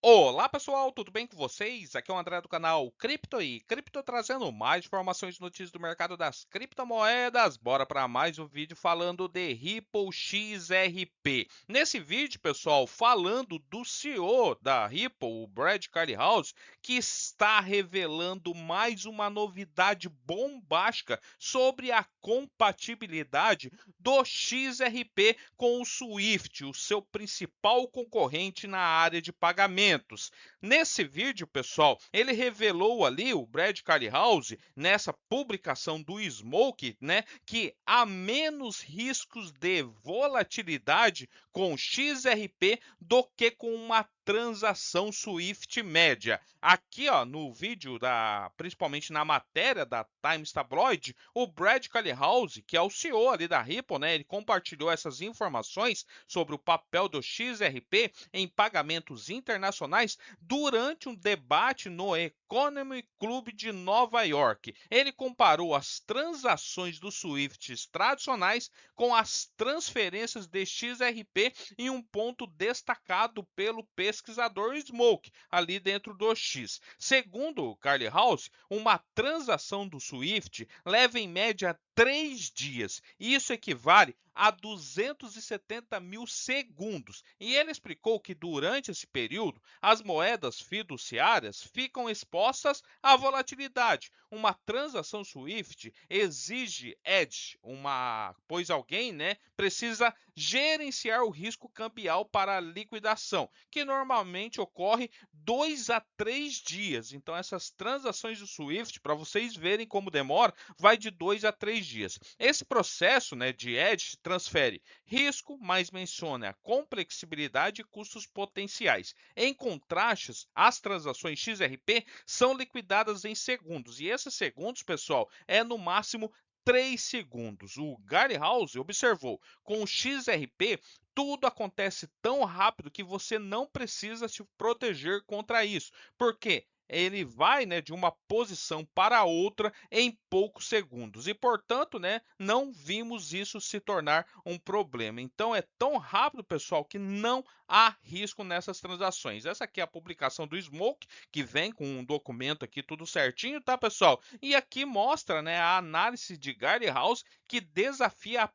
Olá pessoal, tudo bem com vocês? Aqui é o André do canal Cripto e Cripto trazendo mais informações e notícias do mercado das criptomoedas. Bora para mais um vídeo falando de Ripple XRP. Nesse vídeo, pessoal, falando do CEO da Ripple, o Brad Carlhouse, que está revelando mais uma novidade bombástica sobre a compatibilidade do XRP com o Swift, o seu principal concorrente na área de pagamentos. Nesse vídeo, pessoal, ele revelou ali, o Brad Carlhouse, nessa publicação do Smoke, né, que há menos riscos de volatilidade com XRP do que com uma transação Swift média. Aqui, ó, no vídeo principalmente na matéria da Times Tabloid, o Brad Carlhouse, que é o CEO ali da Ripple, né, ele compartilhou essas informações sobre o papel do XRP em pagamentos internacionais durante um debate no Economy Club de Nova York. Ele comparou as transações dos SWIFTs tradicionais com as transferências de XRP em um ponto destacado pelo pesquisador Smoke, ali dentro do X. Segundo o Carlhouse, uma transação do SWIFT leva em média 3 dias. Isso equivale a 270 mil segundos. E ele explicou que durante esse período, as moedas fiduciárias ficam expostas à volatilidade. Uma transação SWIFT exige edge, pois alguém, né, precisa gerenciar o risco cambial para a liquidação, que normalmente ocorre 2 a 3 dias. Então, essas transações do SWIFT, para vocês verem como demora, vai de 2 a 3 dias. Esse processo, né, de edge transfere risco, mas menciona a complexibilidade e custos potenciais. Em contraste, as transações XRP são liquidadas em segundos, e esses segundos, pessoal, é no máximo 3 segundos. O Gary House observou, com o XRP, tudo acontece tão rápido que você não precisa se proteger contra isso. Por quê? Ele vai, né, de uma posição para outra em poucos segundos e, portanto, né, não vimos isso se tornar um problema. Então, é tão rápido, pessoal, que não há risco nessas transações. Essa aqui é a publicação do Smoke, que vem com um documento aqui tudo certinho, tá, pessoal? E aqui mostra, né, a análise de Gary House, que desafia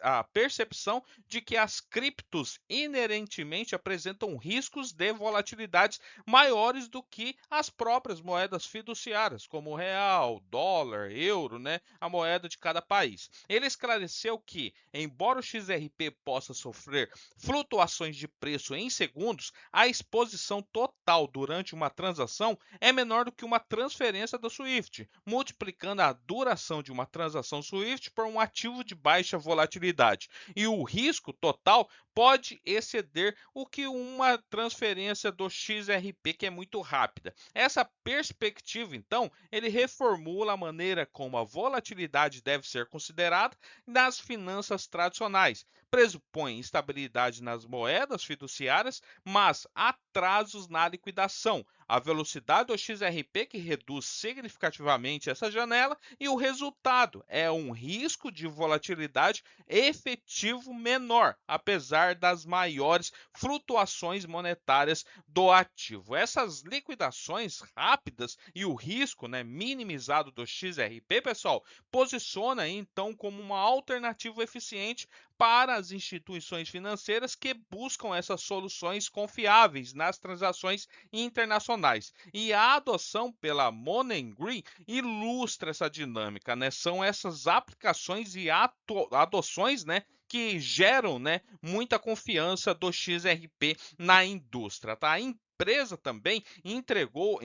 a percepção de que as criptos inerentemente apresentam riscos de volatilidades maiores do que as próprias moedas fiduciárias, como o real, dólar, euro, né, a moeda de cada país. Ele esclareceu que, embora o XRP possa sofrer flutuações de preço em segundos, a exposição total durante uma transação é menor do que uma transferência do SWIFT, multiplicando a duração de uma transação SWIFT por um ativo de baixa volatilidade. E o risco total pode exceder o que uma transferência do XRP, que é muito rápida. Essa perspectiva, então, ele reformula a maneira como a volatilidade deve ser considerada nas finanças tradicionais. Pressupõe estabilidade nas moedas fiduciárias, mas atrasos na liquidação. A velocidade do XRP que reduz significativamente essa janela e o resultado é um risco de volatilidade efetivo menor, apesar das maiores flutuações monetárias do ativo. Essas liquidações rápidas e o risco, né, minimizado do XRP, pessoal, posiciona então como uma alternativa eficiente para as instituições financeiras que buscam essas soluções confiáveis nas transações internacionais. E a adoção pela Monen Green ilustra essa dinâmica, né? São essas aplicações e adoções, né, que geram, né, muita confiança do XRP na indústria, tá? A empresa também integrou,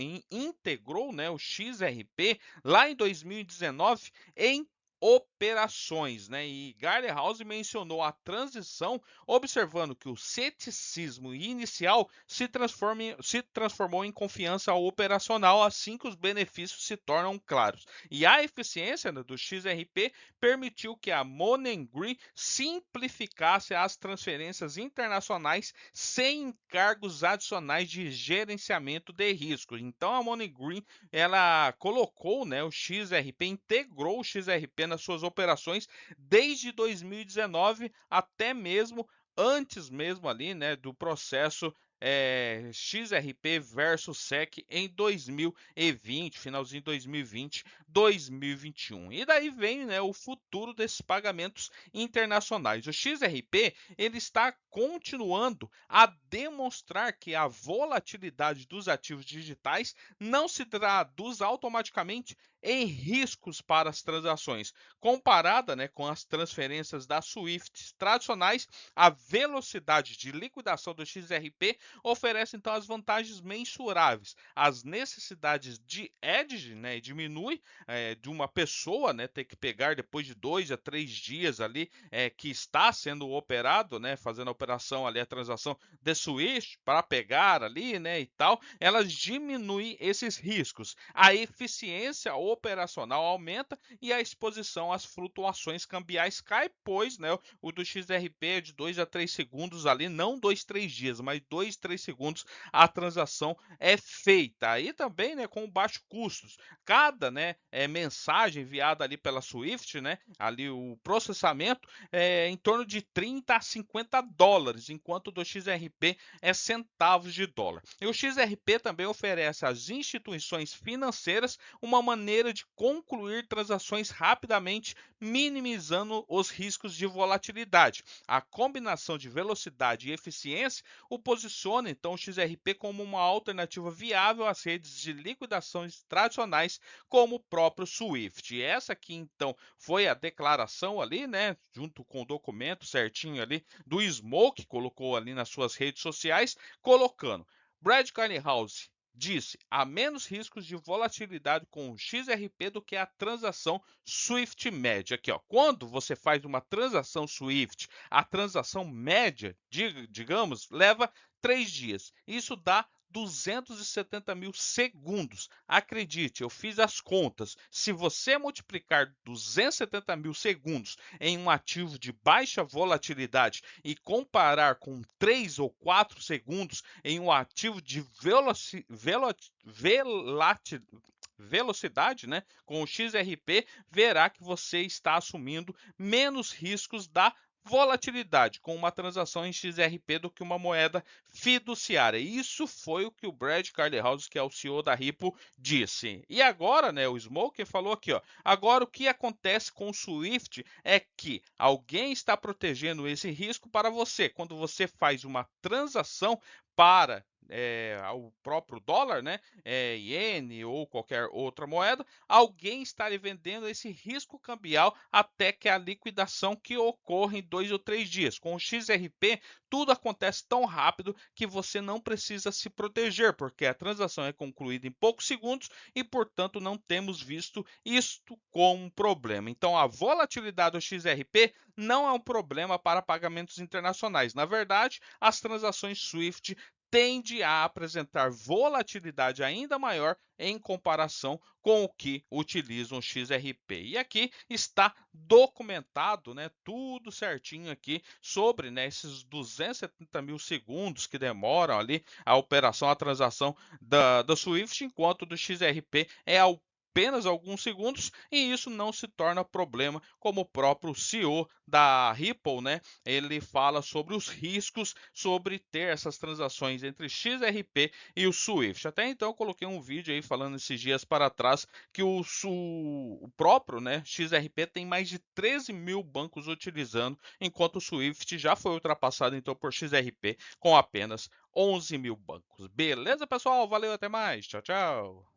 né, o XRP lá em 2019 em operações, né? E Gary House mencionou a transição, observando que o ceticismo inicial se transformou em confiança operacional assim que os benefícios se tornam claros. E a eficiência, né, do XRP permitiu que a Monen Green simplificasse as transferências internacionais sem encargos adicionais de gerenciamento de risco. Então a Monen Green ela colocou, né, o XRP, integrou o XRP nas suas operações desde 2019 até mesmo antes mesmo ali, né, do processo XRP versus SEC em 2020, finalzinho de 2020, 2021. E daí vem, né, o futuro desses pagamentos internacionais. O XRP ele está continuando a demonstrar que a volatilidade dos ativos digitais não se traduz automaticamente em riscos para as transações. Comparada, né, com as transferências da SWIFT tradicionais, a velocidade de liquidação do XRP oferece então as vantagens mensuráveis. As necessidades de edge, né, diminui de uma pessoa, né, ter que pegar depois de 2 a 3 dias ali que está sendo operado, né, fazendo a operação ali, a transação de Swift para pegar ali, né, e tal, elas diminuem esses riscos. A eficiência operacional aumenta e a exposição às flutuações cambiais cai, pois, né, o do XRP é de 2 a 3 segundos ali, não 2, 3 dias, mas 2, 3 segundos a transação é feita. Aí também, né, com baixos custos. Cada, né, mensagem enviada ali pela Swift, né, ali o processamento é em torno de 30 a 50 dólares, enquanto o do XRP é centavos de dólar. E o XRP também oferece às instituições financeiras uma maneira de concluir transações rapidamente, minimizando os riscos de volatilidade. A combinação de velocidade e eficiência o posiciona então o XRP como uma alternativa viável às redes de liquidações tradicionais, como o próprio Swift. E essa aqui então foi a declaração ali, né, junto com o documento certinho ali do Smoke, colocou ali nas suas redes sociais, colocando Brad Garlinghouse disse: há menos riscos de volatilidade com o XRP do que a transação Swift média. Aqui, ó, quando você faz uma transação Swift, a transação média, digamos, leva 3 dias. Isso dá 270 mil segundos. Acredite, eu fiz as contas. Se você multiplicar 270 mil segundos em um ativo de baixa volatilidade e comparar com 3 ou 4 segundos em um ativo de velocidade, né, com o XRP, verá que você está assumindo menos riscos da volatilidade com uma transação em XRP do que uma moeda fiduciária. Isso foi o que o Brad Garlinghouse, que é o CEO da Ripple, disse. E agora, né, o Smoker falou aqui, ó, agora o que acontece com o Swift é que alguém está protegendo esse risco para você. Quando você faz uma transação para o próprio dólar, né, iene ou qualquer outra moeda, alguém está lhe vendendo esse risco cambial até que a liquidação que ocorre em 2 ou 3 dias. Com o XRP, tudo acontece tão rápido que você não precisa se proteger, porque a transação é concluída em poucos segundos e, portanto, não temos visto isto como um problema. Então, a volatilidade do XRP não é um problema para pagamentos internacionais. Na verdade, as transações SWIFT tende a apresentar volatilidade ainda maior em comparação com o que utilizam o XRP. E aqui está documentado, né, tudo certinho aqui sobre, né, esses 270 mil segundos que demoram ali a operação, a transação da Swift, enquanto do XRP é apenas alguns segundos, e isso não se torna problema, como o próprio CEO da Ripple, né? Ele fala sobre os riscos sobre ter essas transações entre XRP e o Swift. Até então eu coloquei um vídeo aí falando esses dias para trás que o próprio, né, XRP tem mais de 13 mil bancos utilizando, enquanto o Swift já foi ultrapassado então por XRP com apenas 11 mil bancos. Beleza, pessoal? Valeu, até mais. Tchau, tchau.